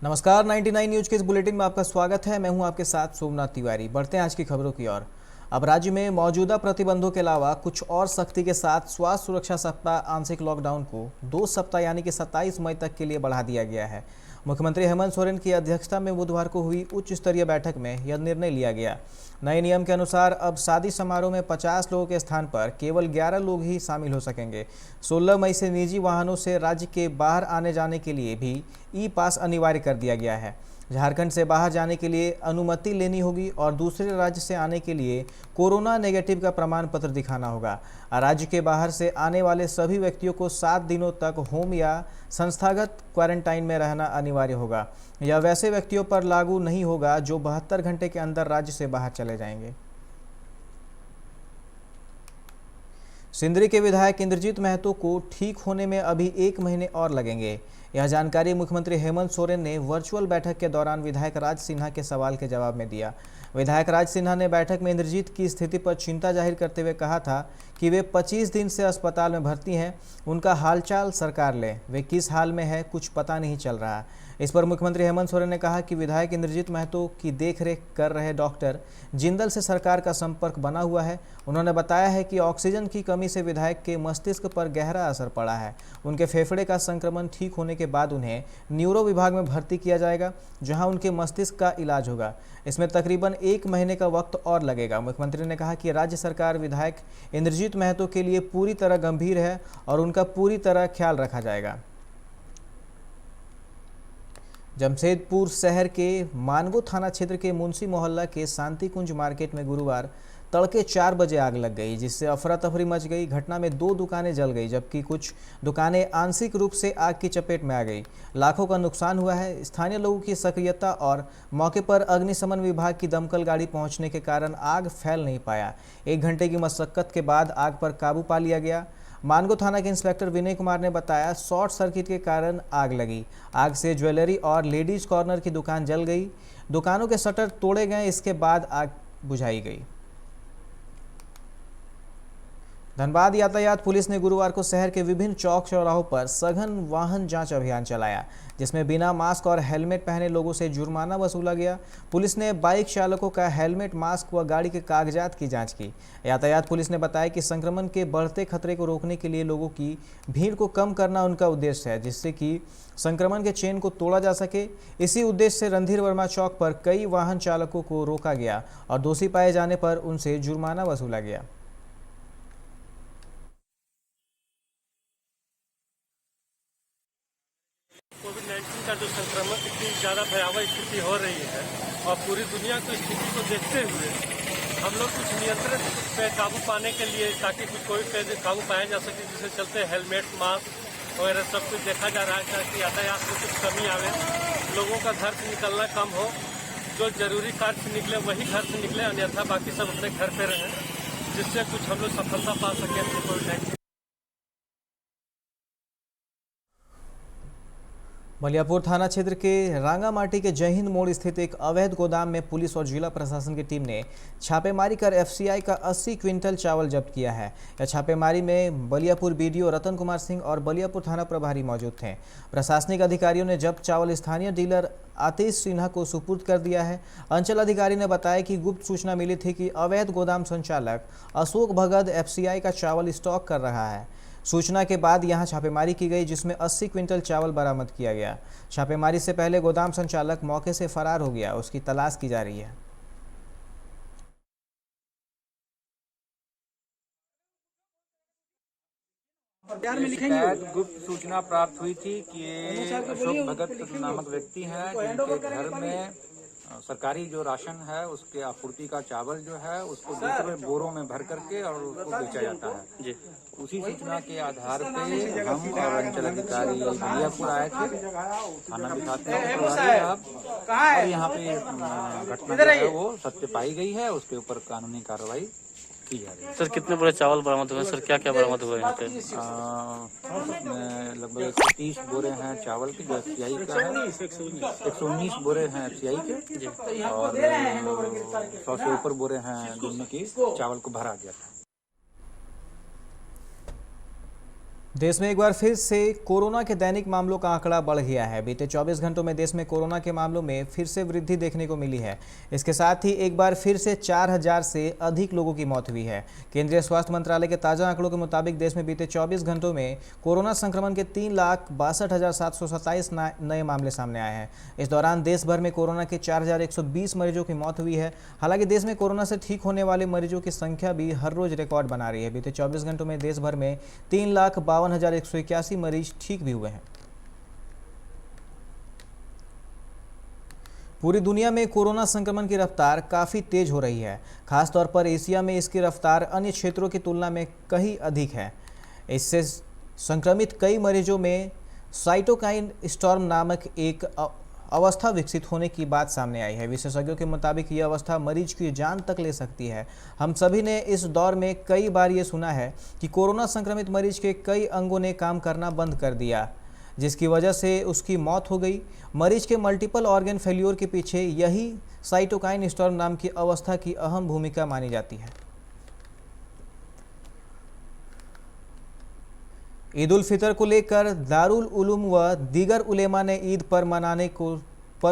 नमस्कार, 99 न्यूज के इस बुलेटिन में आपका स्वागत है। मैं हूं आपके साथ सोमनाथ तिवारी। बढ़ते हैं आज की खबरों की ओर। अब राज्य में मौजूदा प्रतिबंधों के अलावा कुछ और सख्ती के साथ स्वास्थ्य सुरक्षा सप्ताह आंशिक लॉकडाउन को 2 सप्ताह यानी कि 27 मई तक के लिए बढ़ा दिया गया है। मुख्यमंत्री हेमंत सोरेन की अध्यक्षता में बुधवार को हुई उच्च स्तरीय बैठक में यह निर्णय लिया गया। नए नियम के अनुसार अब शादी समारोह में 50 लोगों के स्थान पर केवल 11 लोग ही शामिल हो सकेंगे। 16 मई से निजी वाहनों से राज्य के बाहर आने जाने के लिए भी ई पास अनिवार्य कर दिया गया है। झारखंड से बाहर जाने के लिए अनुमति लेनी होगी और दूसरे राज्य से आने के लिए कोरोना नेगेटिव का प्रमाण पत्र दिखाना होगा। राज्य के बाहर से आने वाले सभी व्यक्तियों को 7 दिनों तक होम या संस्थागत क्वारंटाइन में रहना अनिवार्य होगा। यह वैसे व्यक्तियों पर लागू नहीं होगा जो 72 घंटे के अंदर राज्य से बाहर चले जाएंगे। सिंदरी के विधायक इंद्रजीत महतो को ठीक होने में अभी 1 महीने और लगेंगे। यह जानकारी मुख्यमंत्री हेमंत सोरेन ने वर्चुअल बैठक के दौरान विधायक राज सिन्हा के सवाल के जवाब में दिया। विधायक राज सिन्हा ने बैठक में इंद्रजीत की स्थिति पर चिंता जाहिर करते हुए कहा था कि वे 25 दिन से अस्पताल में भर्ती हैं। उनका हालचाल सरकार ले, वे किस हाल में है कुछ पता नहीं चल रहा। इस पर मुख्यमंत्री हेमंत सोरेन ने कहा कि विधायक इंद्रजीत महतो की देखरेख कर रहे डॉक्टर जिंदल से सरकार का संपर्क बना हुआ है। उन्होंने बताया है कि ऑक्सीजन की कमी से विधायक के मस्तिष्क पर गहरा असर पड़ा है। उनके फेफड़े का संक्रमण ठीक होने के बाद उन्हें न्यूरो विभाग में भर्ती किया जाएगा, जहां उनके मस्तिष्क का इलाज होगा। इसमें तकरीबन 1 महीने का वक्त और लगेगा। मुख्यमंत्री ने कहा कि राज्य सरकार विधायक इंद्रजीत महतो के लिए पूरी तरह गंभीर है और उनका पूरी तरह ख्याल रखा जाएगा। जमशेदपुर शहर के मानगो थाना क्षेत्र के मुंशी मोहल्ला के शांति कुंज मार्केट में गुरुवार तड़के 4 बजे आग लग गई, जिससे अफरा तफरी मच गई। घटना में 2 दुकानें जल गई, जबकि कुछ दुकानें आंशिक रूप से आग की चपेट में आ गई। लाखों का नुकसान हुआ है। स्थानीय लोगों की सक्रियता और मौके पर अग्निशमन विभाग की दमकल गाड़ी पहुंचने के कारण आग फैल नहीं पाया। 1 घंटे की मशक्कत के बाद आग पर काबू पा लिया गया। मानगो थाना के इंस्पेक्टर विनय कुमार ने बताया, शॉर्ट सर्किट के कारण आग लगी। आग से ज्वेलरी और लेडीज कॉर्नर की दुकान जल गई। दुकानों के शटर तोड़े गए, इसके बाद आग बुझाई गई। धनबाद यातायात पुलिस ने गुरुवार को शहर के विभिन्न चौक चौराहों पर सघन वाहन जांच अभियान चलाया, जिसमें बिना मास्क और हेलमेट पहने लोगों से जुर्माना वसूला गया। पुलिस ने बाइक चालकों का हेलमेट, मास्क व गाड़ी के कागजात की जांच की। यातायात पुलिस ने बताया कि संक्रमण के बढ़ते खतरे को रोकने के लिए लोगों की भीड़ को कम करना उनका उद्देश्य है, जिससे कि संक्रमण के चेन को तोड़ा जा सके। इसी उद्देश्य से रणधीर वर्मा चौक पर कई वाहन चालकों को रोका गया और दोषी पाए जाने पर उनसे जुर्माना वसूला गया। कोविड-19 का जो संक्रमण इतनी ज़्यादा भयावह स्थिति हो रही है और पूरी दुनिया की स्थिति को देखते हुए हम लोग कुछ नियंत्रण पे काबू पाने के लिए, ताकि कुछ कोविड पे काबू पाया जा सके, जिससे चलते हेलमेट, मास्क वगैरह सब कुछ देखा जा रहा है, ताकि यातायात में कुछ कमी आवे, लोगों का घर से निकलना कम हो। जो जरूरी कार्य से निकले वही घर से निकले, अन्यथा बाकी सब अपने घर पे रहें, जिससे कुछ हम लोग सफलता पा सकें कोविड-19। बलियापुर थाना क्षेत्र के रांगामाटी के जय हिंद मोड़ स्थित एक अवैध गोदाम में पुलिस और जिला प्रशासन की टीम ने छापेमारी कर एफसीआई का 80 क्विंटल चावल जब्त किया है। यह छापेमारी में बलियापुर बीडीओ रतन कुमार सिंह और बलियापुर थाना प्रभारी मौजूद थे। प्रशासनिक अधिकारियों ने जब्त चावल स्थानीय डीलर आतिश सिन्हा को सुपुर्द कर दिया है। अंचल अधिकारी ने बताया कि गुप्त सूचना मिली थी कि अवैध गोदाम संचालक अशोक भगत एफसीआई का चावल स्टॉक कर रहा है। सूचना के बाद यहां छापेमारी की गई, जिसमें 80 क्विंटल चावल बरामद किया गया। छापेमारी से पहले गोदाम संचालक मौके से फरार हो गया, उसकी तलाश की जा रही है। गुप्त सूचना प्राप्त हुई थी कि अशोक भगत नामक व्यक्ति हैं, जिनके घर में सरकारी जो राशन है उसके आपूर्ति का चावल जो है उसको दूसरे बोरों में भर करके और उसको बेचा जाता है जी। उसी सूचना के आधार पे हम और अंचल अधिकारी बलियापुर आए थे, थाना भी साथ में और यहाँ पे घटना जो है वो सत्य पाई गई है, उसके ऊपर कानूनी कार्रवाई की जा रही है। सर कितने बड़े चावल बरामद हुए सर, क्या क्या बरामद हुआ यहाँ पे? लगभग 130 बोरे हैं चावल के जो एफसीआई का है, 119 बोरे हैं एफसीआई के और 100 से ऊपर बोरे हैं जिनमें की चावल को भरा गया था। देश में एक बार फिर से कोरोना के दैनिक मामलों का आंकड़ा बढ़ गया है। बीते 24 घंटों में देश में कोरोना के मामलों में फिर से वृद्धि देखने को मिली है। इसके साथ ही एक बार फिर से 4000 से अधिक लोगों की मौत हुई है। केंद्रीय स्वास्थ्य मंत्रालय के ताज़ा आंकड़ों के मुताबिक देश में बीते 24 घंटों में कोरोना संक्रमण के 3,62,727 नए मामले सामने आए हैं। इस दौरान देश भर में कोरोना के 4120 मरीजों की मौत हुई है। हालांकि देश में कोरोना से ठीक होने वाले मरीजों की संख्या भी हर रोज रिकॉर्ड बना रही है। बीते 24 घंटों में देश भर में 3,52,181 मरीज ठीक भी हुए हैं। पूरी दुनिया में कोरोना संक्रमण की रफ्तार काफ़ी तेज हो रही है। खासतौर पर एशिया में इसकी रफ्तार अन्य क्षेत्रों की तुलना में कहीं अधिक है। इससे संक्रमित कई मरीजों में साइटोकाइन स्टॉर्म नामक एक अवस्था विकसित होने की बात सामने आई है। विशेषज्ञों के मुताबिक यह अवस्था मरीज की जान तक ले सकती है। हम सभी ने इस दौर में कई बार ये सुना है कि कोरोना संक्रमित मरीज के कई अंगों ने काम करना बंद कर दिया, जिसकी वजह से उसकी मौत हो गई। मरीज के मल्टीपल ऑर्गन फेल्योर के पीछे यही साइटोकाइन स्टॉर्म नाम की अवस्था की अहम भूमिका मानी जाती है। ईद उल फितर को लेकर दारुल उलूम व दीगर उलेमा ने ईद पर्व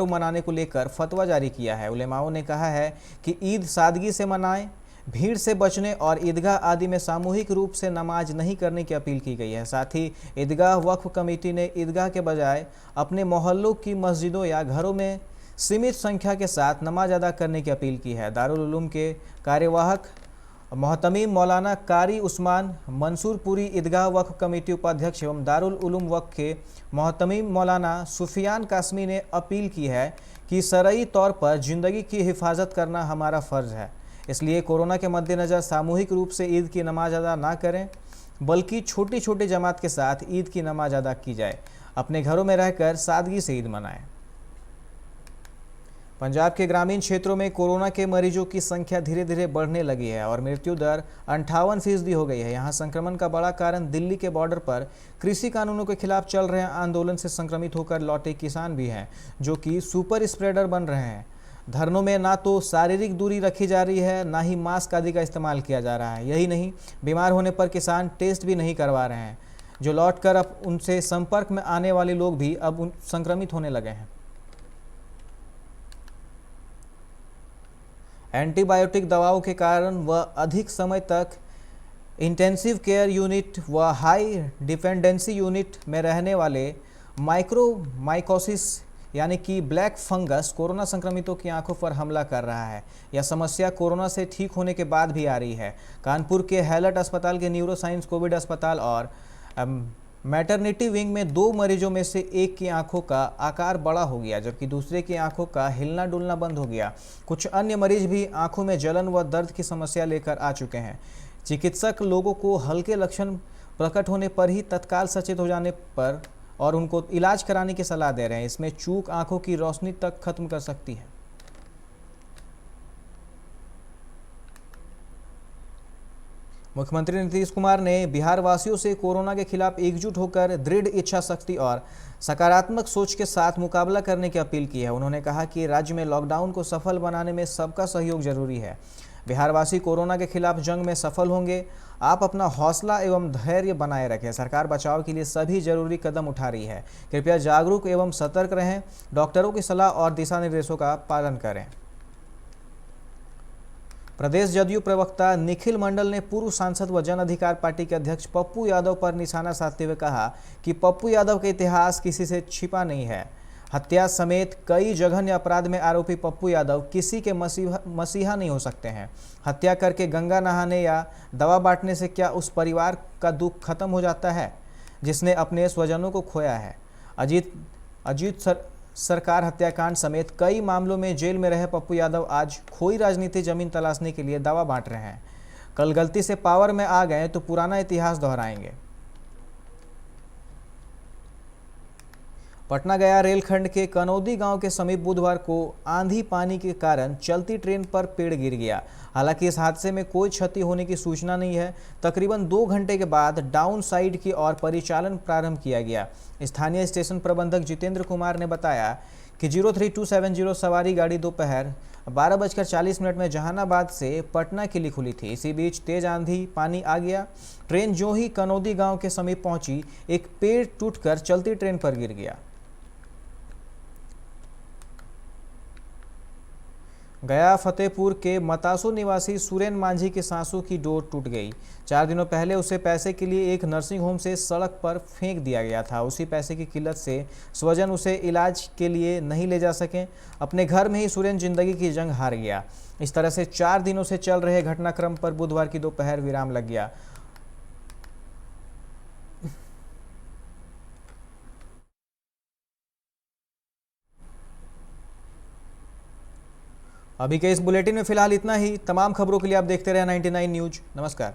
मनाने को लेकर फतवा जारी किया है। उलेमाओं ने कहा है कि ईद सादगी से मनाएं, भीड़ से बचने और ईदगाह आदि में सामूहिक रूप से नमाज नहीं करने की अपील की गई है। साथ ही ईदगाह वक्फ कमेटी ने ईदगाह के बजाय अपने मोहल्लों की मस्जिदों या घरों में सीमित संख्या के साथ नमाज अदा करने की अपील की है। दारुल उलूम के कार्यवाहक मोहतमीम मौलाना कारी उस्मान मंसूरपुरी, ईदगाह वक्फ कमेटी उपाध्यक्ष एवं दारुल उलूम वक्फ के मोहतमीम मौलाना सुफियान कासमी ने अपील की है कि शरई तौर पर ज़िंदगी की हिफाजत करना हमारा फ़र्ज़ है। इसलिए कोरोना के मद्देनज़र सामूहिक रूप से ईद की नमाज अदा ना करें, बल्कि छोटी छोटी जमात के साथ ईद की नमाज अदा की जाए। अपने घरों में रहकर सादगी से ईद मनाएं। पंजाब के ग्रामीण क्षेत्रों में कोरोना के मरीजों की संख्या धीरे धीरे बढ़ने लगी है और मृत्यु दर 58% हो गई है। यहाँ संक्रमण का बड़ा कारण दिल्ली के बॉर्डर पर कृषि कानूनों के खिलाफ चल रहे आंदोलन से संक्रमित होकर लौटे किसान भी हैं, जो कि सुपर स्प्रेडर बन रहे हैं। धरनों में ना तो शारीरिक दूरी रखी जा रही है, ना ही मास्क आदि का इस्तेमाल किया जा रहा है। यही नहीं, बीमार होने पर किसान टेस्ट भी नहीं करवा रहे हैं, जो लौटकर अब उनसे संपर्क में आने वाले लोग भी अब संक्रमित होने लगे हैं। एंटीबायोटिक दवाओं के कारण व अधिक समय तक इंटेंसिव केयर यूनिट व हाई डिपेंडेंसी यूनिट में रहने वाले माइक्रोमाइकोसिस यानी कि ब्लैक फंगस कोरोना संक्रमितों की आंखों पर हमला कर रहा है। यह समस्या कोरोना से ठीक होने के बाद भी आ रही है। कानपुर के हैलट अस्पताल के न्यूरोसाइंस कोविड अस्पताल और मैटरनिटी विंग में 2 मरीजों में से एक की आंखों का आकार बड़ा हो गया, जबकि दूसरे की आंखों का हिलना डुलना बंद हो गया। कुछ अन्य मरीज भी आंखों में जलन व दर्द की समस्या लेकर आ चुके हैं। चिकित्सक लोगों को हल्के लक्षण प्रकट होने पर ही तत्काल सचेत हो जाने पर और उनको इलाज कराने की सलाह दे रहे हैं। इसमें चूक आंखों की रोशनी तक खत्म कर सकती है। मुख्यमंत्री नीतीश कुमार ने बिहार वासियों से कोरोना के खिलाफ एकजुट होकर दृढ़ इच्छा शक्ति और सकारात्मक सोच के साथ मुकाबला करने की अपील की है। उन्होंने कहा कि राज्य में लॉकडाउन को सफल बनाने में सबका सहयोग जरूरी है। बिहारवासी कोरोना के खिलाफ जंग में सफल होंगे। आप अपना हौसला एवं धैर्य बनाए रखें। सरकार बचाव के लिए सभी जरूरी कदम उठा रही है। कृपया जागरूक एवं सतर्क रहें। डॉक्टरों की सलाह और दिशा निर्देशों का पालन करें। प्रदेश जदयू प्रवक्ता निखिल मंडल ने पूर्व सांसद व जन अधिकार पार्टी के अध्यक्ष पप्पू यादव पर निशाना साधते हुए कहा कि पप्पू यादव का इतिहास किसी से छिपा नहीं है। हत्या समेत कई जघन्य अपराध में आरोपी पप्पू यादव किसी के मसीहा नहीं हो सकते हैं। हत्या करके गंगा नहाने या दवा बांटने से क्या उस परिवार का दुख खत्म हो जाता है जिसने अपने स्वजनों को खोया है। अजीत सरकार हत्याकांड समेत कई मामलों में जेल में रहे पप्पू यादव आज खोई राजनीति जमीन तलाशने के लिए दवा बांट रहे हैं। कल गलती से पावर में आ गए तो पुराना इतिहास दोहराएंगे। पटना गया रेलखंड के कनौदी गांव के समीप बुधवार को आंधी पानी के कारण चलती ट्रेन पर पेड़ गिर गया। हालांकि इस हादसे में कोई क्षति होने की सूचना नहीं है। तकरीबन 2 घंटे के बाद डाउन साइड की ओर परिचालन प्रारंभ किया गया। स्थानीय स्टेशन प्रबंधक जितेंद्र कुमार ने बताया कि 03270 सवारी गाड़ी दोपहर 12:40 में जहानाबाद से पटना के लिए खुली थी। इसी बीच तेज आंधी, पानी आ गया। ट्रेन जो ही कनौदी गांव के समीप पहुंची, एक पेड़ टूटकर चलती ट्रेन पर गिर गया। गया फतेहपुर के मतासू निवासी सुरेन मांझी के सांसों की डोर टूट गई। 4 दिनों पहले उसे पैसे के लिए एक नर्सिंग होम से सड़क पर फेंक दिया गया था। उसी पैसे की किल्लत से स्वजन उसे इलाज के लिए नहीं ले जा सके। अपने घर में ही सुरेन जिंदगी की जंग हार गया। इस तरह से 4 दिनों से चल रहे घटनाक्रम पर बुधवार की दोपहर विराम लग गया। अभी के इस बुलेटिन में फिलहाल इतना ही। तमाम खबरों के लिए आप देखते रहे 99 न्यूज। नमस्कार।